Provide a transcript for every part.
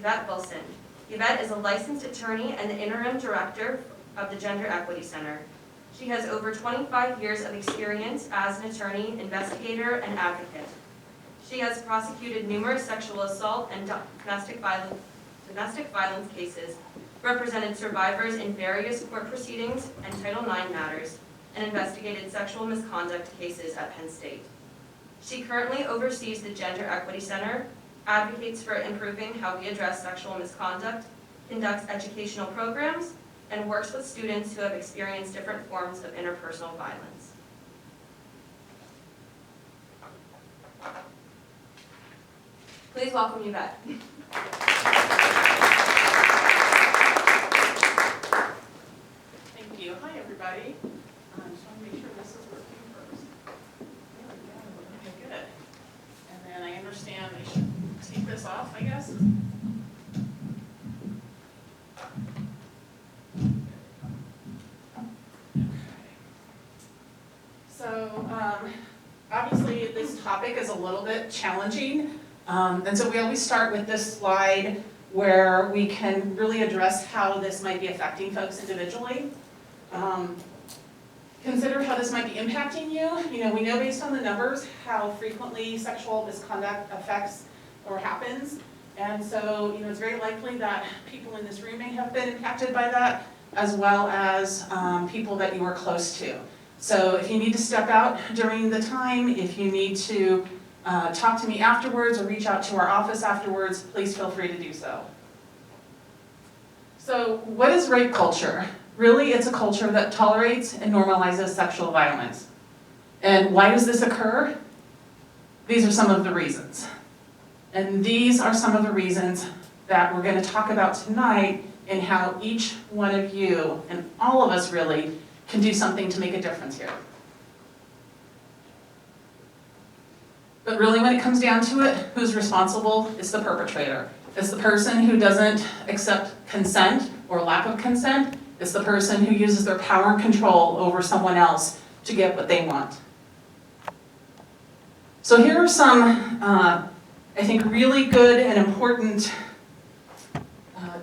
Yvette Willson. Yvette is a licensed attorney and the interim director of the Gender Equity Center. She has over 25 years of experience as an attorney, investigator, and advocate. She has prosecuted numerous sexual assault and domestic violence cases, represented survivors in various court proceedings and Title IX matters, and investigated sexual misconduct cases at Penn State. She currently oversees the Gender Equity Center, advocates for improving how we address sexual misconduct, conducts educational programs, and works with students who have experienced different forms of interpersonal violence. Please welcome Yvette. Thank you. Hi, everybody. I just want to make sure this is working first. There we go. Okay, good. And then I understand I should take this off, I guess. So, obviously this topic is a little bit challenging. And so we always start with this slide where we can really address how this might be affecting folks individually. Consider how this might be impacting you. You know, we know based on the numbers how frequently sexual misconduct affects or happens. And so, you know, it's very likely that people in this room may have been impacted by that, as well as people that you are close to. So if you need to step out during the time, if you need to talk to me afterwards or reach out to our office afterwards, please feel free to do so. So what is rape culture? Really, it's a culture that tolerates and normalizes sexual violence. And why does this occur? These are some of the reasons. And these are some of the reasons that we're going to talk about tonight, and how each one of you, and all of us really, can do something to make a difference here. But really, when it comes down to it, who's responsible is the perpetrator. It's the person who doesn't accept consent or lack of consent. It's the person who uses their power and control over someone else to get what they want. So here are some, I think, really good and important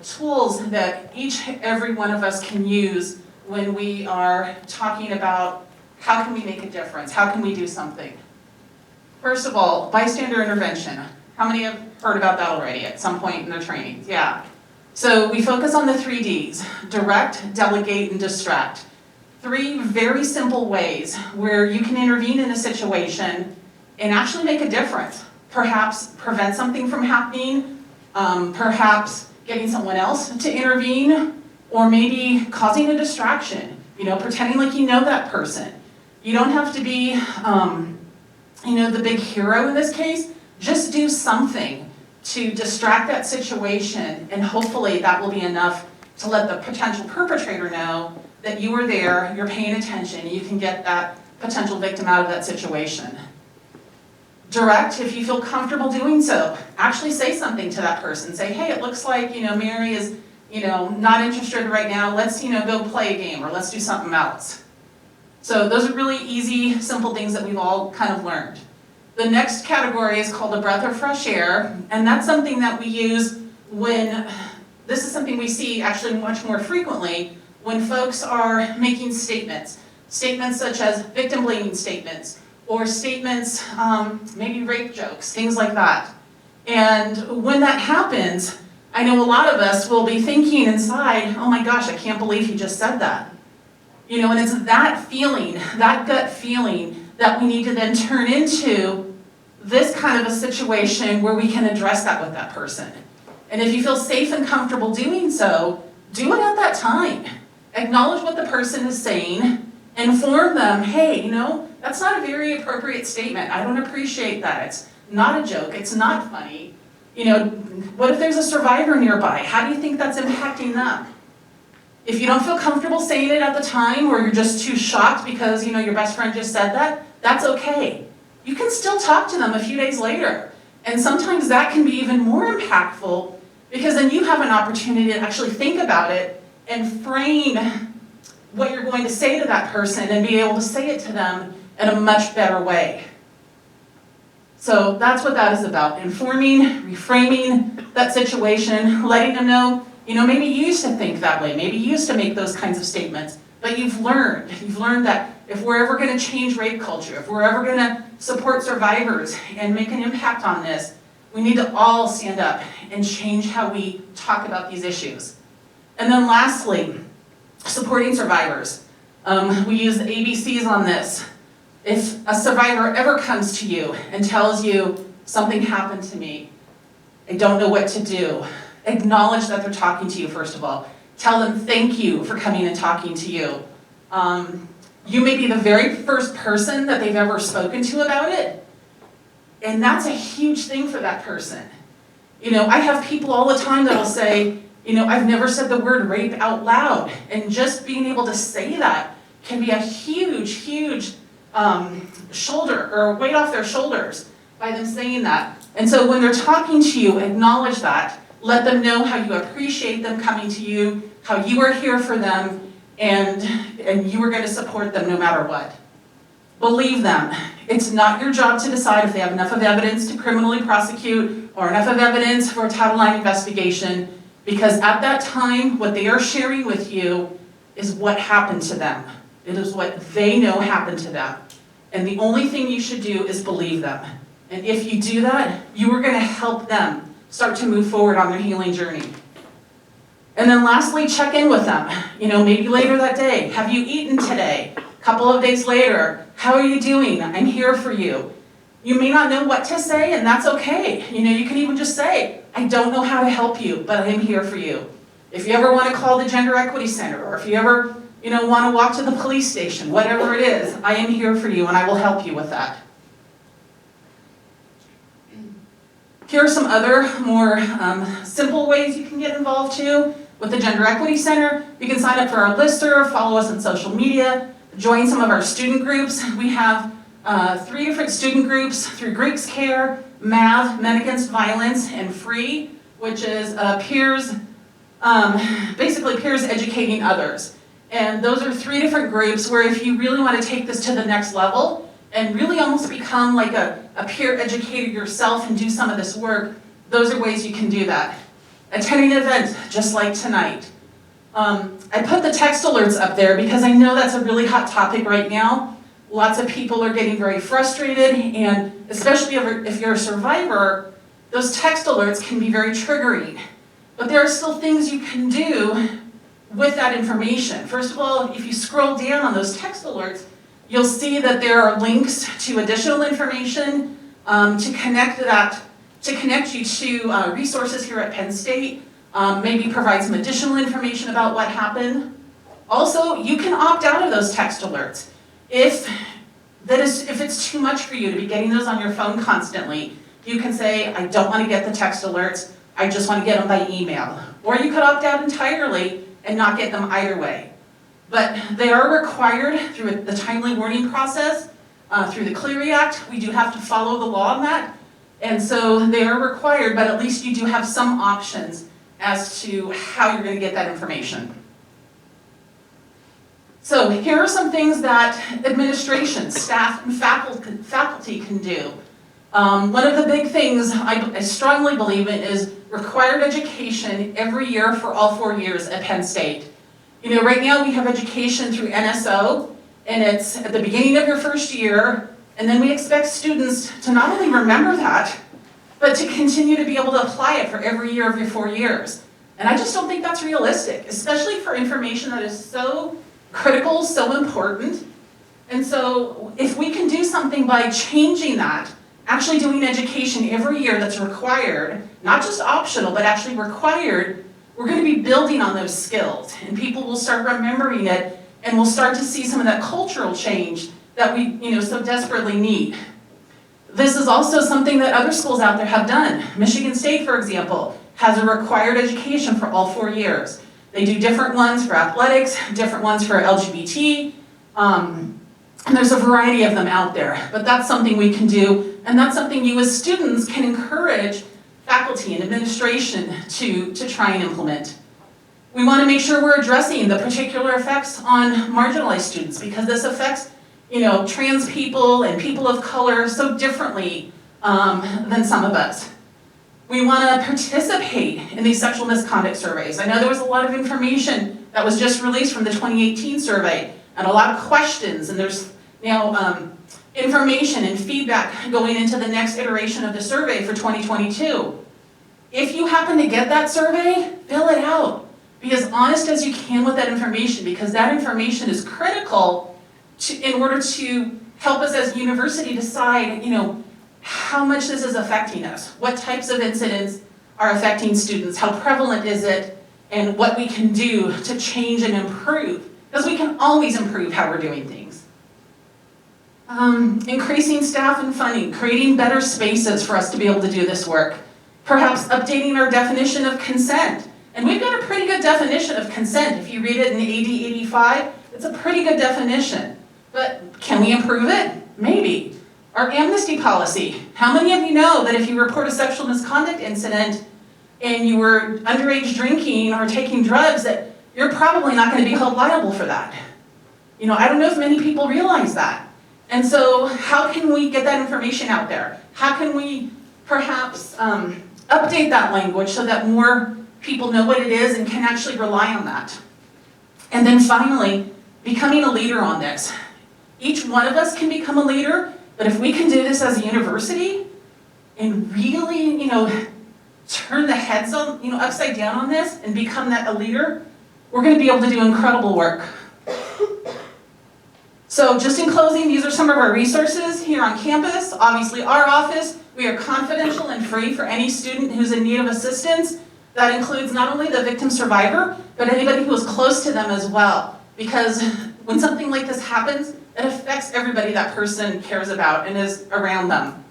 tools that every one of us can use when we are talking about how can we make a difference, how can we do something. First of all, bystander intervention. How many have heard about that already at some point in their training? Yeah. So we focus on the 3 Ds, direct, delegate, and distract. 3 very simple ways where you can intervene in a situation and actually make a difference. Perhaps prevent something from happening, perhaps getting someone else to intervene, or maybe causing a distraction, you know, pretending like you know that person. You don't have to be, you know, the big hero in this case. Just do something to distract that situation, and hopefully that will be enough to let the potential perpetrator know that you were there, you're paying attention, and you can get that potential victim out of that situation. Direct, if you feel comfortable doing so. Actually say something to that person. Say, hey, it looks like, you know, Mary is, you know, not interested right now. Let's, you know, go play a game, or let's do something else. So those are really easy, simple things that we've all kind of learned. The next category is called a breath of fresh air, and that's something that we use when, this is something we see actually much more frequently when folks are making statements. Statements such as victim blaming statements, or statements, maybe rape jokes, things like that. And when that happens, I know a lot of us will be thinking inside, oh my gosh, I can't believe he just said that. You know, and it's that feeling, that gut feeling, that we need to then turn into this kind of a situation where we can address that with that person. And if you feel safe and comfortable doing so, do it at that time. Acknowledge what the person is saying, inform them, hey, you know, that's not a very appropriate statement. I don't appreciate that. It's not a joke. It's not funny. You know, what if there's a survivor nearby? How do you think that's impacting them? If you don't feel comfortable saying it at the time, or you're just too shocked because, you know, your best friend just said that, that's okay. You can still talk to them a few days later. And sometimes that can be even more impactful, because then you have an opportunity to actually think about it and frame what you're going to say to that person and be able to say it to them in a much better way. So that's what that is about, informing, reframing that situation, letting them know, maybe you used to think that way, maybe you used to make those kinds of statements, but you've learned that if we're ever gonna change rape culture, if we're ever gonna support survivors and make an impact on this, we need to all stand up and change how we talk about these issues. And then lastly, supporting survivors. We use the ABCs on this. If a survivor ever comes to you and tells you, something happened to me, I don't know what to do, acknowledge that they're talking to you first of all. Tell them thank you for coming and talking to you. You may be the very first person that they've ever spoken to about it, and that's a huge thing for that person. I have people all the time that'll say, I've never said the word rape out loud, and just being able to say that can be a huge, huge shoulder or weight off their shoulders by them saying that. And so when they're talking to you, acknowledge that. Let them know how you appreciate them coming to you, how you are here for them, and you are going to support them no matter what. Believe them. It's not your job to decide if they have enough of evidence to criminally prosecute or enough of evidence for a Title IX investigation, because at that time, what they are sharing with you is what happened to them. It is what they know happened to them. And the only thing you should do is believe them. And if you do that, you are going to help them start to move forward on their healing journey. And then lastly, check in with them. Maybe later that day, have you eaten today? A couple of days later, how are you doing? I'm here for you. You may not know what to say, and that's okay. You can even just say, I don't know how to help you, but I am here for you. If you ever want to call the Gender Equity Center, or if you ever want to walk to the police station, whatever it is, I am here for you and I will help you with that. Here are some other more simple ways you can get involved too. With the Gender Equity Center, you can sign up for our listserv, follow us on social media, join some of our student groups. We have 3 different student groups through Greeks Care, MAV, Men Against Violence, and FREE, which is peers, basically peers educating others. And those are 3 different groups where if you really want to take this to the next level and really almost become like a peer educator yourself and do some of this work, those are ways you can do that. Attending an event just like tonight. I put the text alerts up there because I know that's a really hot topic right now. Lots of people are getting very frustrated, and especially if you're a survivor, those text alerts can be very triggering. But there are still things you can do with that information. First of all, if you scroll down on those text alerts, you'll see that there are links to additional information to connect you to resources here at Penn State, maybe provide some additional information about what happened. Also, you can opt out of those text alerts. If it's too much for you to be getting those on your phone constantly, you can say, I don't want to get the text alerts, I just want to get them by email. Or you could opt out entirely and not get them either way. But they are required through the timely warning process, through the Clery Act. We do have to follow the law on that. And so they are required, but at least you do have some options as to how you're going to get that information. So here are some things that administration, staff, and faculty can do. One of the big things I strongly believe in is required education every year for all 4 years at Penn State. Right now we have education through NSO, and it's at the beginning of your first year, and then we expect students to not only remember that, but to continue to be able to apply it for every year of your 4 years. And I just don't think that's realistic, especially for information that is so critical, so important. And so if we can do something by changing that, actually doing education every year that's required, not just optional, but actually required, we're going to be building on those skills, and people will start remembering it, and we'll start to see some of that cultural change that we so desperately need. This is also something that other schools out there have done. Michigan State, for example, has a required education for all 4 years. They do different ones for athletics, different ones for LGBT, and there's a variety of them out there. But that's something we can do, and that's something you as students can encourage faculty and administration to try and implement. We want to make sure we're addressing the particular effects on marginalized students, because this affects trans people and people of color so differently than some of us. We want to participate in these sexual misconduct surveys. I know there was a lot of information that was just released from the 2018 survey, and a lot of questions, and there's now information and feedback going into the next iteration of the survey for 2022. If you happen to get that survey, fill it out. Be as honest as you can with that information, because that information is critical in order to help us as a university decide, how much this is affecting us. What types of incidents are affecting students? How prevalent is it? And what we can do to change and improve. Because we can always improve how we're doing things. Increasing staff and funding, creating better spaces for us to be able to do this work. Perhaps updating our definition of consent. And we've got a pretty good definition of consent. If you read it in AD 85, it's a pretty good definition. But can we improve it? Maybe. Our amnesty policy. How many of you know that if you report a sexual misconduct incident and you were underage drinking or taking drugs, that you're probably not going to be held liable for that? I don't know if many people realize that. And so how can we get that information out there? How can we perhaps update that language so that more people know what it is and can actually rely on that? And then finally, becoming a leader on this. Each one of us can become a leader, but if we can do this as a university and really, turn the heads on, upside down on this and become a leader, we're going to be able to do incredible work. So just in closing, these are some of our resources here on campus. Obviously, our office, we are confidential and free for any student who's in need of assistance. That includes not only the victim survivor, but anybody who is close to them as well. Because when something like this happens, it affects everybody that person cares about and is around them.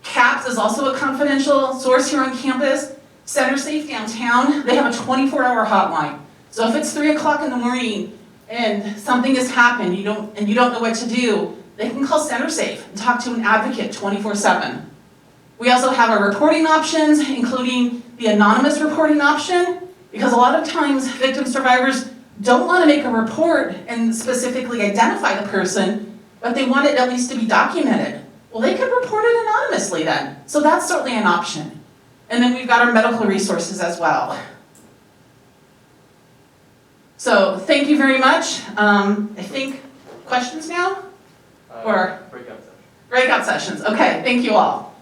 CAPS is also a confidential source here on campus. Center Safe downtown, they have a 24-hour hotline. So if it's 3 o'clock in the morning and something has happened, you don't know what to do, they can call Center Safe and talk to an advocate 24/7. We also have our reporting options, including the anonymous reporting option, because a lot of times victim survivors don't want to make a report and specifically identify the person, but they want it at least to be documented. Well, they could report it anonymously then. So that's certainly an option. And then we've got our medical resources as well. So thank you very much. I think questions now? Or breakout session. Breakout sessions. Okay, thank you all.